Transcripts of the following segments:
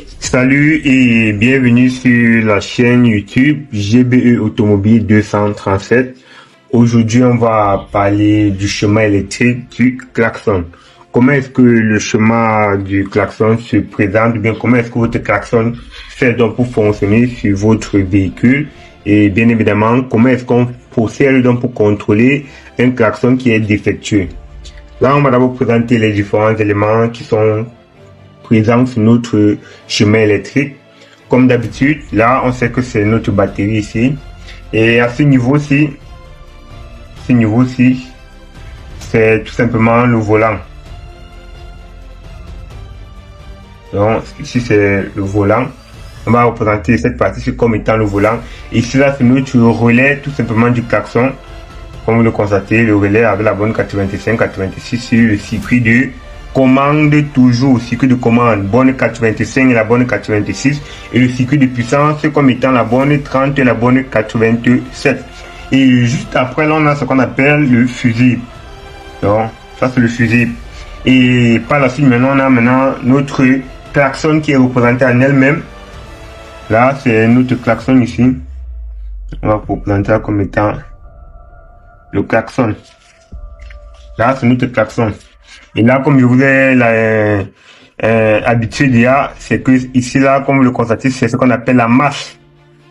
Salut et bienvenue sur la chaîne YouTube GBE Automobile 237. Aujourd'hui, on va parler du schéma électrique du klaxon. Comment est-ce que le schéma du klaxon se présente, bien comment est-ce que votre klaxon fait donc pour fonctionner sur votre véhicule, et bien évidemment, comment est-ce qu'on procède donc pour contrôler un klaxon qui est défectueux. Là, on va d'abord présenter les différents éléments qui sont présents sur notre chemin électrique. Comme d'habitude, là, on sait que c'est notre batterie ici. Et à ce niveau-ci, c'est tout simplement le volant. Donc, ici, c'est le volant. On va représenter cette partie comme étant le volant. Ici, là, c'est notre relais, tout simplement du klaxon. Comme vous le constatez, le relais avec la borne 85-86 sur le circuit de commande, toujours circuit de commande, borne 85 et la borne 86, et le circuit de puissance comme étant la borne 30 et la borne 87. Et juste après, là, on a ce qu'on appelle le fusible. Donc, ça, c'est le fusible. Et par la suite, maintenant, on a notre klaxon qui est représenté en elle-même. Là, c'est notre klaxon ici. On va représenter ça comme étant le klaxon. Là, c'est notre klaxon. Et là, comme je vous ai habitué déjà, c'est que ici, là, comme vous le constatez, c'est ce qu'on appelle la masse.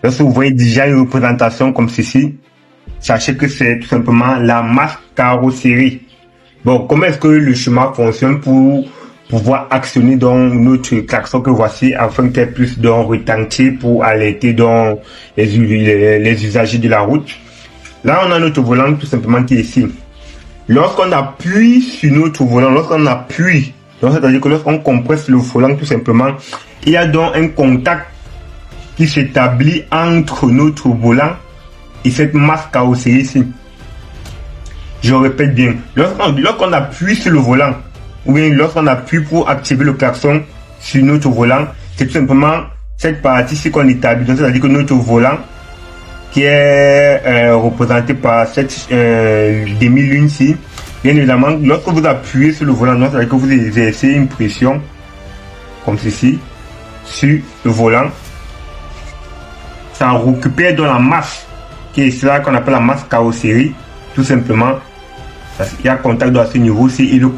Lorsque vous voyez déjà une représentation comme ceci, sachez que c'est tout simplement la masse carrosserie. Bon, comment est-ce que le schéma fonctionne pour pouvoir actionner donc notre klaxon que voici afin qu'elle puisse donc retentir pour alerter donc les usagers de la route. Là, on a notre volant tout simplement qui est ici. Lorsqu'on appuie sur notre volant, c'est-à-dire que lorsqu'on compresse le volant tout simplement, il y a donc un contact qui s'établit entre notre volant et cette masse carrosserie ici. Je répète bien, lorsqu'on appuie sur le volant, ou bien lorsqu'on appuie pour activer le klaxon sur notre volant, c'est tout simplement cette partie-ci qu'on établit. C'est-à-dire que notre volant, qui est représenté par cette demi-lune-ci. Bien évidemment, lorsque vous appuyez sur le volant, c'est-à-dire que vous exercez une pression, comme ceci, sur le volant, ça récupère dans la masse, qui est cela qu'on appelle la masse carrosserie, tout simplement. Il y a contact à ce niveau-ci et le